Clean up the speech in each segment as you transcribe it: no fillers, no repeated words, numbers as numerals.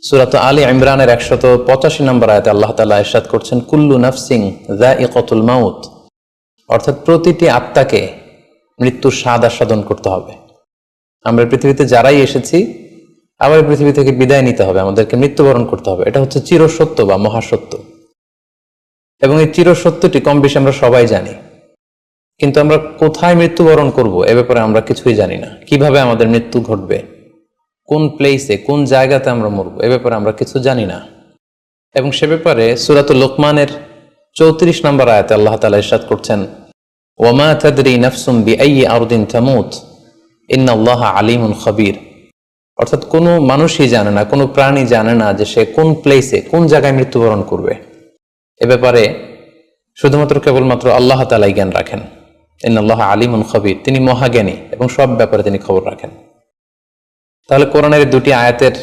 সূরা আলী ইমরানের 185 নম্বর আয়াতে আল্লাহ তাআলা ইরশাদ করছেন, কুল্লু নাফসিন যায়িকাতুল মাউত, অর্থাৎ প্রতিটি আত্মাকে মৃত্যুর স্বাদ আস্বাদন করতে হবে। আমরা পৃথিবীতে যারাই এসেছি আবার পৃথিবী থেকে বিদায় নিতে হবে, আমাদেরকে মৃত্যুবরণ করতে হবে। এটা হচ্ছে চিরসত্য বা মহাসত্য, এবং এই চিরসত্যটি কম বেশি আমরা সবাই জানি। কিন্তু আমরা কোথায় মৃত্যুবরণ করব এ ব্যাপারে আমরা কিছুই জানি না। কিভাবে আমাদের মৃত্যু ঘটবে, কোন প্লেসে, কোন জায়গাতে আমরা মরবো, এ ব্যাপারে আমরা কিছু জানি না। এবং সে ব্যাপারে সূরাতুল লোকমানের 34 নম্বর আয়াতে আল্লাহ তাআলা ইরশাদ করছেন, ওয়ামা তাদরি নাফসুম বিআইয়ি আরদিন তামুত ইন্নাল্লাহা আলিমুন খাবীর, অর্থাৎ কোনো মানুষই জানে না, কোনো প্রাণী জানে না যে সে কোন প্লেসে, কোন জায়গায় মৃত্যুবরণ করবে। এ ব্যাপারে শুধুমাত্র কেবলমাত্র আল্লাহ তাআলাই জ্ঞান রাখেন। ইন্নাল্লাহা আলিমুন খাবীর, তিনি মহাজ্ঞানী এবং সব ব্যাপারে তিনি খবর রাখেন। তাহলে কোরআনের দুটি আয়াতের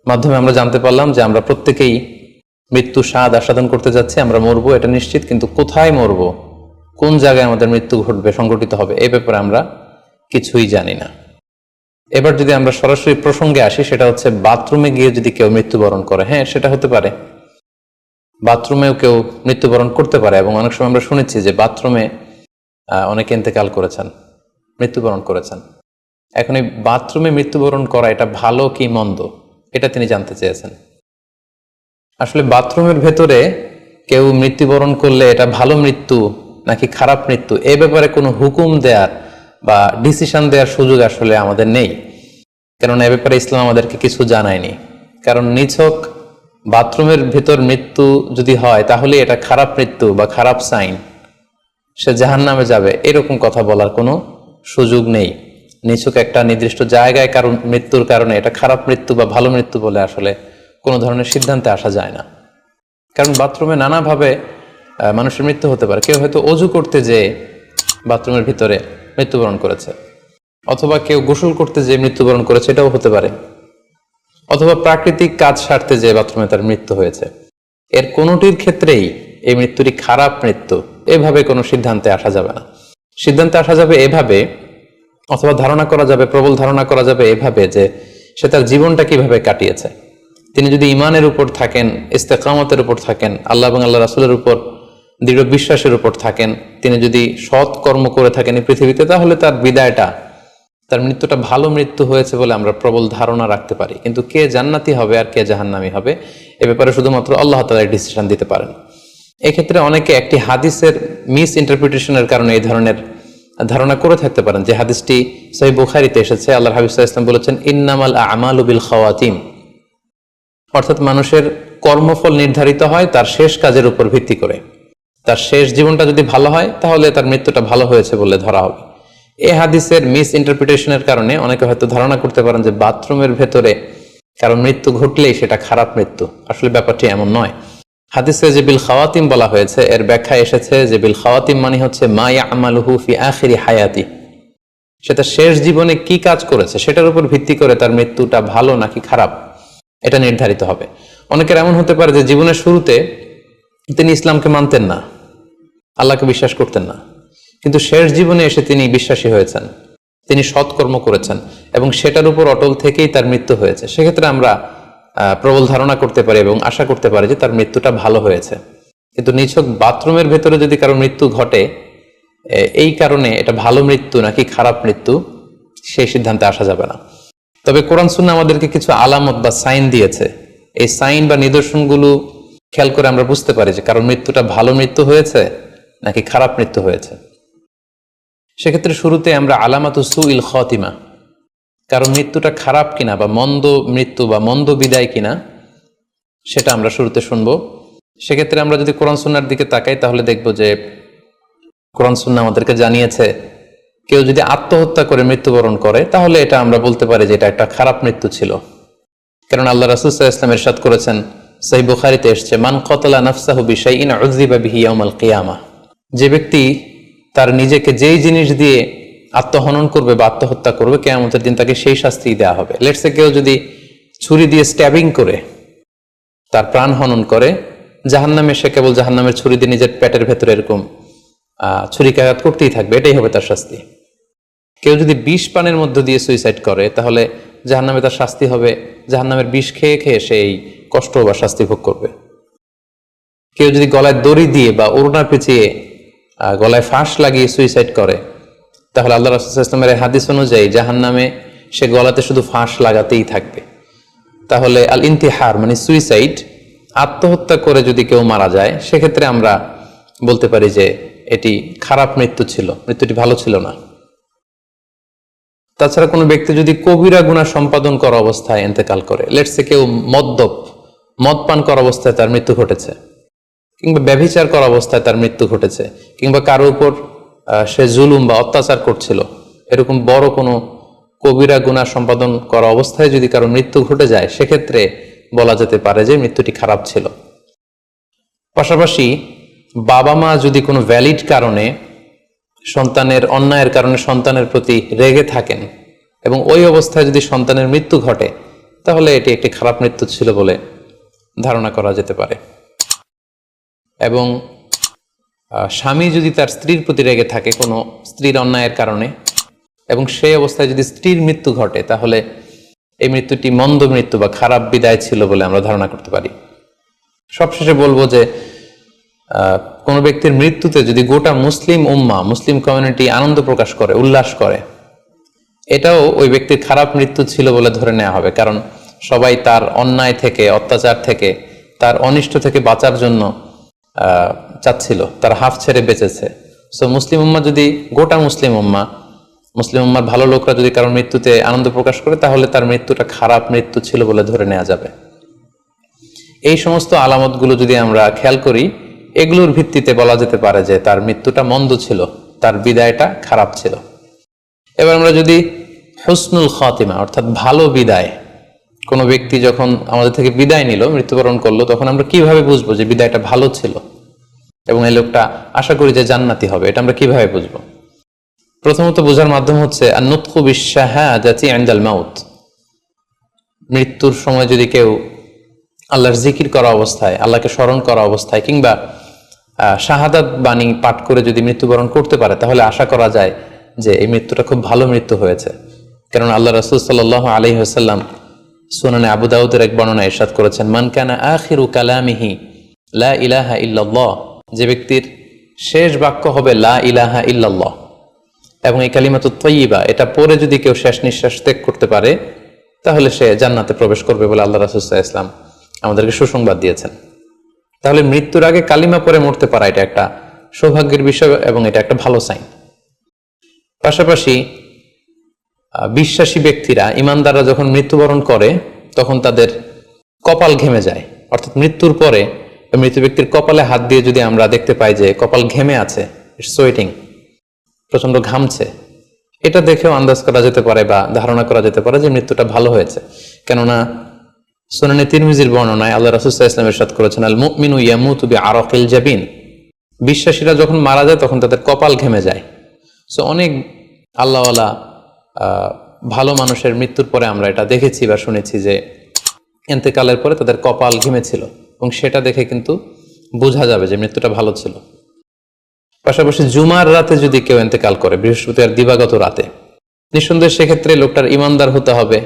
মাধ্যমে আমরা জানতে পারলাম যে আমরা প্রত্যেকেই মৃত্যু স্বাদ আস্বাদন করতে যাচ্ছি, আমরা মরবো এটা নিশ্চিত, কিন্তু কোথায় মরবো, কোন জায়গায় আমাদের মৃত্যু ঘটবে, সংঘটিত হবে, এই ব্যাপারে আমরা কিছুই জানি না। এবার যদি আমরা সরাসরি প্রসঙ্গে আসি, সেটা হচ্ছে বাথরুমে গিয়ে যদি কেউ মৃত্যুবরণ করে, হ্যাঁ সেটা হতে পারে, বাথরুমেও কেউ মৃত্যুবরণ করতে পারে। এবং অনেক সময় আমরা শুনেছি যে বাথরুমে অনেকে ইন্তেকাল করেছেন, মৃত্যুবরণ করেছেন। এখন এই বাথরুমে মৃত্যুবরণ করা এটা ভালো কি মন্দ, এটা তিনি জানতে চেয়েছেন। আসলে বাথরুমের ভেতরে কেউ মৃত্যুবরণ করলে এটা ভালো মৃত্যু নাকি খারাপ মৃত্যু, এ ব্যাপারে কোনো হুকুম দেওয়ার বা ডিসিশন দেওয়ার সুযোগ আসলে আমাদের নেই, কেননা এ ব্যাপারে ইসলাম আমাদেরকে কিছু জানায়নি। কারণ নিছক বাথরুমের ভেতর মৃত্যু যদি হয় তাহলে এটা খারাপ মৃত্যু বা খারাপ সাইন, সে জাহান্নামে যাবে, এরকম কথা বলার কোনো সুযোগ নেই। নিছক একটা নির্দিষ্ট জায়গায় কারণ মৃত্যুর কারণে এটা খারাপ মৃত্যু বা ভালো মৃত্যু বলে আসলে কোনো ধরনের সিদ্ধান্তে আসা যায় না। কারণ বাথরুমে নানাভাবে মানুষের মৃত্যু হতে পারে। কেউ হয়তো অজু করতে যেয়ে বাথরুমের ভিতরে মৃত্যুবরণ করেছে, অথবা কেউ গোসল করতে যেয়ে মৃত্যুবরণ করেছে, এটাও হতে পারে, অথবা প্রাকৃতিক কাজ সারতে যেয়ে বাথরুমে তার মৃত্যু হয়েছে। এর কোনোটির ক্ষেত্রেই এই মৃত্যুটি খারাপ মৃত্যু এভাবে কোনো সিদ্ধান্তে আসা যাবে না। সিদ্ধান্তে আসা যাবে এভাবে, অথবা ধারণা করা যাবে, প্রবল ধারণা করা যাবে এভাবে যে সে তার জীবনটা কিভাবে কাটিয়েছে। তিনি যদি ইমানের উপর থাকেন, ইস্তেকামতের উপর থাকেন, আল্লাহ এবং আল্লাহ রাসূলের উপর দৃঢ় বিশ্বাসের উপর থাকেন, তিনি যদি সৎ কর্ম করে থাকেন এই পৃথিবীতে, তাহলে তার বিদায়টা, তার মৃত্যুটা ভালো মৃত্যু হয়েছে বলে আমরা প্রবল ধারণা রাখতে পারি। কিন্তু কে জান্নাতি হবে আর কে জাহান্নামী হবে এ ব্যাপারে শুধুমাত্র আল্লাহ তাআলা ডিসিশন দিতে পারেন। এক্ষেত্রে অনেকে একটি হাদিসের মিস ইন্টারপ্রিটেশনের কারণে এই ধরনের ধারণা করে থাকতে পারেন যে হাদিসটি সহিহ বুখারীতে এসেছে। আল্লাহর হাবিব সাল্লাল্লাহু আলাইহি ওয়াসাল্লাম বলেছেন, ইন্নামাল আমালু বিল খাওয়াতিম, অর্থাৎ মানুষের কর্মফল নির্ধারিত হয় তার শেষ কাজের উপর ভিত্তি করে। তার শেষ জীবনটা যদি ভালো হয় তাহলে তার মৃত্যুটা ভালো হয়েছে বলে ধরা হবে। এই হাদিসের মিস ইন্টারপ্রিটেশনের কারণে অনেকে হয়তো ধারণা করতে পারেন যে বাথরুমের ভেতরে কারণ মৃত্যু ঘটলেই সেটা খারাপ মৃত্যু। আসলে ব্যাপারটি এমন নয়। হাদিসে যে বিল খাওয়াতিম বলা হয়েছে, এর ব্যাখ্যা এসেছে যে বিল খাওয়াতিম মানে হচ্ছে মা ইয়ামালুহু ফি আখিরি হায়াতি, সেটা শেষ জীবনে কি কাজ করেছে সেটার উপর ভিত্তি করে তার মৃত্যুটা ভালো নাকি খারাপ এটা নির্ধারিত হবে। অনেকের এমন হতে পারে যে জীবনের শুরুতে তিনি ইসলামকে মানতেন না, আল্লাহকে বিশ্বাস করতেন না, কিন্তু শেষ জীবনে এসে তিনি বিশ্বাসী হয়েছেন, তিনি সৎকর্ম করেছেন এবং সেটার উপর অটল থেকেই তার মৃত্যু হয়েছে। সেক্ষেত্রে আমরা প্রবল ধারণা করতে পারি এবং আশা করতে পারি যে তার মৃত্যুটা ভালো হয়েছে। কিন্তু নিছক বাথরুমের ভেতরে যদি কারো মৃত্যু ঘটে, এই কারণে এটা ভালো মৃত্যু নাকি খারাপ মৃত্যু সেই সিদ্ধান্তে আসা যাবে না। তবে কোরআন সুন্নাহ আমাদেরকে কিছু আলামত বা সাইন দিয়েছে। এই সাইন বা নিদর্শনগুলো খেয়াল করে আমরা বুঝতে পারি যে কারো মৃত্যুটা ভালো মৃত্যু হয়েছে নাকি খারাপ মৃত্যু হয়েছে। সেক্ষেত্রে শুরুতে আমরা আলামাতু সুইল খাতিমা, কারণ মৃত্যুটা খারাপ কিনা বা মন্দ মৃত্যু বা মন্দ বিদায় কিনা সেটা আমরা শুরুতে শুনবো। সেক্ষেত্রে আমরা যদি কোরআন সুন্নাহর দিকে তাকাই তাহলে দেখব যে কোরআন সুন্নাহ আমাদেরকে জানিয়েছে কেউ যদি আত্মহত্যা করে মৃত্যুবরণ করে তাহলে এটা আমরা বলতে পারি যে এটা একটা খারাপ মৃত্যু ছিল। কারণ আল্লাহ রাসূল সাল্লাল্লাহু আলাইহি ওয়াসাল্লাম ইরশাদ করেছেন, সহিহ বুখারীতে এসেছে, মান কাতালা নাফসাহু বিশাইইন উযযিবা বিহি ইয়াউমাল কিয়ামাহ, যে ব্যক্তি তার নিজেকে যেই জিনিস দিয়ে আত্মহনন করবে বা আত্মহত্যা করবে, কিয়ামতের দিন তাকে সেই শাস্তি দেওয়া হবে। লেটস সে কেউ যদি ছুরি দিয়ে স্ট্যাবিং করে তার প্রাণ হনন করে, জাহান্নামে সে কেবল জাহান্নামের ছুরি দিয়ে নিজের পেটের ভেতরে এরকম ছুরিকাঘাত করতেই থাকবে, এটাই হবে তার শাস্তি। কেউ যদি বিষ পানের মধ্য দিয়ে সুইসাইড করে তাহলে জাহান্নামে তার শাস্তি হবে, জাহান্নামের বিষ খেয়ে খেয়ে সেই কষ্ট বা শাস্তি ভোগ করবে। কেউ যদি গলায় দড়ি দিয়ে বা ওড়না পেঁচিয়ে গলায় ফাঁস লাগিয়ে সুইসাইড করে, তাহলে আল্লাহ রাসূল সাল্লাল্লাহু আলাইহি ওয়াসাল্লামের হাদিস অনুযায়ী জাহান্নামে সে গলাতে শুধু ফাঁস লাগাতেই থাকবে। তাহলে আল ইন্তিহার মানে সুইসাইড, আত্মহত্যা করে যদি কেউ মারা যায়, সেক্ষেত্রে আমরা বলতে পারি যে এটি খারাপ মৃত্যু ছিল, মৃত্যুটি ভালো ছিল না। তাছাড়া কোনো ব্যক্তি যদি কবিরা গুনাহ সম্পাদন করা অবস্থায় ইন্তেকাল করে, লেটসে কেউ মদ পান করা অবস্থায় তার মৃত্যু ঘটেছে, কিংবা ব্যভিচার করা অবস্থায় তার মৃত্যু ঘটেছে, কিংবা কারো উপর সে জুলুম বা অত্যাচার করছিল, এরকম বড় কোনো কবিরা গুনাহ সম্পাদন করা অবস্থায় যদি কারো মৃত্যু ঘটে যায়, সেক্ষেত্রে বলা যেতে পারে যে মৃত্যুটি খারাপ ছিল। পাশাপাশি বাবা মা যদি কোনো ভ্যালিড কারণে সন্তানের অন্যায়ের কারণে সন্তানের প্রতি রেগে থাকেন এবং ওই অবস্থায় যদি সন্তানের মৃত্যু ঘটে, তাহলে এটি একটি খারাপ মৃত্যু ছিল বলে ধারণা করা যেতে পারে। এবং স্বামী যদি তার স্ত্রীর প্রতি রেগে থাকে কোনো স্ত্রীর অন্যায়ের কারণে এবং সেই অবস্থায় যদি স্ত্রীর মৃত্যু ঘটে, তাহলে এই মৃত্যুটি মন্দ মৃত্যু বা খারাপ বিদায় ছিল বলে আমরা ধারণা করতে পারি। সবশেষে বলবো যে কোনো ব্যক্তির মৃত্যুতে যদি গোটা মুসলিম উম্মাহ, মুসলিম কমিউনিটি আনন্দ প্রকাশ করে, উল্লাস করে, এটাও ওই ব্যক্তির খারাপ মৃত্যু ছিল বলে ধরে নেওয়া হবে। কারণ সবাই তার অন্যায় থেকে, অত্যাচার থেকে, তার অনিষ্ট থেকে বাঁচার জন্য চাচ্ছিল, তার হাফ ছেড়ে বেঁচেছে। সো মুসলিম উম্মাহ যদি, গোটা মুসলিম উম্মাহর ভালো লোকরা যদি কারোর মৃত্যুতে আনন্দ প্রকাশ করে, তাহলে তার মৃত্যুটা খারাপ মৃত্যু ছিল বলে ধরে নেওয়া যাবে। এই সমস্ত আলামতগুলো যদি আমরা খেয়াল করি, এগুলোর ভিত্তিতে বলা যেতে পারে যে তার মৃত্যুটা মন্দ ছিল, তার বিদায়টা খারাপ ছিল। এবার আমরা যদি হুসনুল খাতিমা অর্থাৎ ভালো বিদায়, কোনো ব্যক্তি যখন আমাদের থেকে বিদায় নিল, মৃত্যুবরণ করলো, তখন আমরা কিভাবে বুঝবো যে বিদায়টা ভালো ছিল এবং এই লোকটা আশা করি যে জান্নাতি হবে, এটা আমরা কিভাবে বুঝবো? প্রথমত বোঝার মাধ্যম হচ্ছে আন-নুতকু বিশ-শাহাদাতি ইনদাল মাউত। মৃত্যুর সময় যদি কেউ আল্লাহর জিকির করা অবস্থায়, আল্লাহকে স্মরণ করা অবস্থায়, কিংবা শাহাদাত বাণী পাঠ করে যদি মৃত্যুবরণ করতে পারে, তাহলে আশা করা যায় যে এই মৃত্যুটা খুব ভালো মৃত্যু হয়েছে। কারণ আল্লাহ রাসূল সাল্লাল্লাহু আলাইহি ওয়াসাল্লাম সুনানে আবু দাউদের এক বর্ণনায় ইরশাদ করেছেন, মান কানা আখিরু কালামিহি লা ইলাহা ইল্লাল্লাহ, যে ব্যক্তির শেষ বাক্য হবে লা ইলাহা ইল্লাল্লাহ এবং এই কালিমাতুত তাইয়্যিবা, এটা পরে যদি কেউ শেষ নিঃশ্বাস ত্যাগ করতে পারে, তাহলে সে জান্নাতে প্রবেশ করবে বলে আল্লাহ রাসূল সাল্লাল্লাহু আলাইহি ওয়াসাল্লাম আমাদেরকে সুসংবাদ দিয়েছেন। তাহলে মৃত্যুর আগে কালিমা পরে মরতে পারা, এটা একটা সৌভাগ্যের বিষয় এবং এটা একটা ভালো সাইন। পাশাপাশি বিশ্বাসী ব্যক্তিরা, ইমানদাররা যখন মৃত্যুবরণ করে, তখন তাদের কপাল ঘেমে যায়। অর্থাৎ মৃত্যুর পরে মৃত ব্যক্তির কপালে হাত দিয়ে যদি আমরা দেখতে পাই যে কপাল ঘেমে আছে, সোয়েটিং, প্রচন্ড ঘামছে, এটা দেখেও আন্দাজ করা যেতে পারে বা ধারণা করা যেতে পারে যে মৃত্যুটা ভালো হয়েছে। কেননা সুনানে তিরমিজির বর্ণনায় আল্লাহ রাসূল সাল্লাল্লাহু আলাইহি ওয়াসাল্লাম ইরশাদ করেছেন, আল মুমিনু ইয়ামুতু বিআরাকিল জাবিন, বিশ্বাসীরা যখন মারা যায় তখন তাদের কপাল ঘেমে যায়। সো অনেক আল্লাহওয়ালা ভালো মানুষের মৃত্যুর পরে আমরা এটা দেখেছি বা শুনেছি যে ইন্তেকালের পরে তাদের কপাল ঘেমেছিল, এবং সেটা দেখে কিন্তু বোঝা যাবে যে মৃত্যুটা ভালো ছিল। পাশাপাশি জুমার রাতে যদি কেউ ইন্তেকাল করে, বৃহস্পতিবার দিবাগত রাতে, নিঃসন্দেহে সেক্ষেত্রে লোকটার ইমানদার হতে হবে,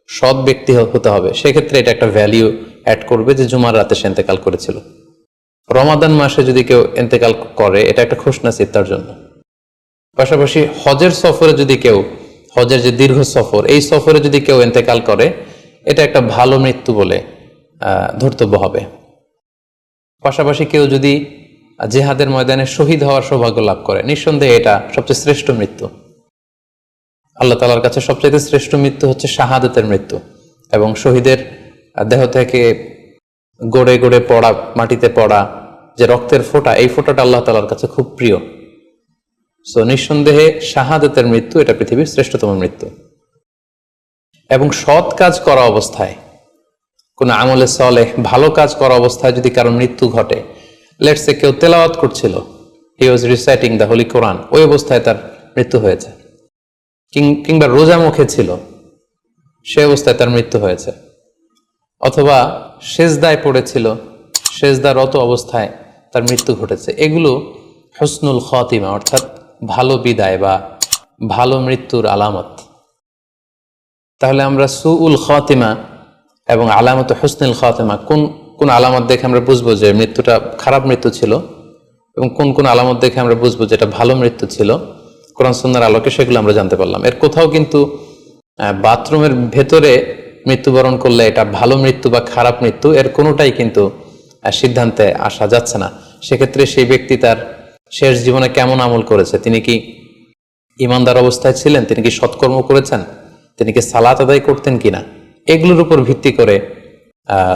সৎ ব্যক্তি হতে হবে। সেক্ষেত্রে এটা একটা ভ্যালিউ অ্যাড করবে যে জুমার রাতে সে ইন্তেকাল করেছিল। রমাদান মাসে যদি কেউ ইন্তেকাল করে, এটা একটা খুশনসিব তার জন্য। পাশাপাশি হজের সফরে যদি কেউ, হজের যে দীর্ঘ সফর, এই সফরে যদি কেউ ইন্তেকাল করে, এটা একটা ভালো মৃত্যু বলে ধর্তব্য হবে। পাশাপাশি কেউ যদি জিহাদের ময়দানে শহীদ হওয়ার সৌভাগ্য লাভ করে, নিঃসন্দেহে এটা সবচেয়ে শ্রেষ্ঠ মৃত্যু। আল্লাহ তাআলার কাছে সবচেয়ে শ্রেষ্ঠ মৃত্যু হচ্ছে শাহাদাতের মৃত্যু, এবং শহীদের দেহ থেকে গড়ে গড়ে পড়া, মাটিতে পড়া যে রক্তের ফোঁটা, এই ফোঁটাটা আল্লাহ তাআলার কাছে খুব প্রিয়। সো নিঃসন্দেহে শাহাদাতের মৃত্যু এটা পৃথিবীর শ্রেষ্ঠতম মৃত্যু। এবং সৎ কাজ করা অবস্থায়, কোন আমলে সালেহ, ভালো কাজ করা অবস্থায় যদি কারো মৃত্যু ঘটে, লেটস সে কেউ তেলাওয়াত করছিল, হি ওয়াজ রিসাইটিং দ্য হোলি কোরআন, ওই অবস্থায় তার মৃত্যু হয়েছে, কিংবা রোজা মুখে ছিল, সে অবস্থায় তার মৃত্যু হয়েছে, অথবা সেজদায় পড়েছিল, সেজদারত অবস্থায় তার মৃত্যু ঘটেছে। এগুলো হুসনুল খাতিমা অর্থাৎ ভালো বিদায় বা ভালো মৃত্যুর আলামত। তাহলে আমরা সুউল খাতিমা এবং আলামত হুসনুল খাতিমা কোন কোন আলামত দেখে আমরা বুঝবো যে মৃত্যুটা খারাপ মৃত্যু ছিল, এবং কোন কোন আলামত দেখে আমরা বুঝবো যে এটা ভালো মৃত্যু ছিল, কোরআন সুন্নাহর আলোকে সেগুলো আমরা জানতে পারলাম। এর কোথাও কিন্তু বাথরুমের ভেতরে মৃত্যুবরণ করলে এটা ভালো মৃত্যু বা খারাপ মৃত্যু, এর কোনোটাই কিন্তু সিদ্ধান্তে আসা যাচ্ছে না। সেক্ষেত্রে সেই ব্যক্তি তার শেষ জীবনে কেমন আমল করেছে, তিনি কি ইমানদার অবস্থায় ছিলেন, তিনি কি সৎকর্ম করেছেন, তিনি কি সালাত আদায় করতেন কিনা, এগুলোর উপর ভিত্তি করে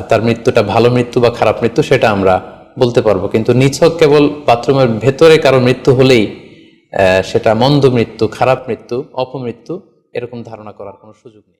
তার মৃত্যুটা ভালো মৃত্যু বা খারাপ মৃত্যু সেটা আমরা বলতে পারবো। কিন্তু নিছক কেবল বাথরুমের ভেতরে কারো মৃত্যু হলেই সেটা মন্দ মৃত্যু, খারাপ মৃত্যু, অপমৃত্যু, এরকম ধারণা করার কোনো সুযোগ নেই।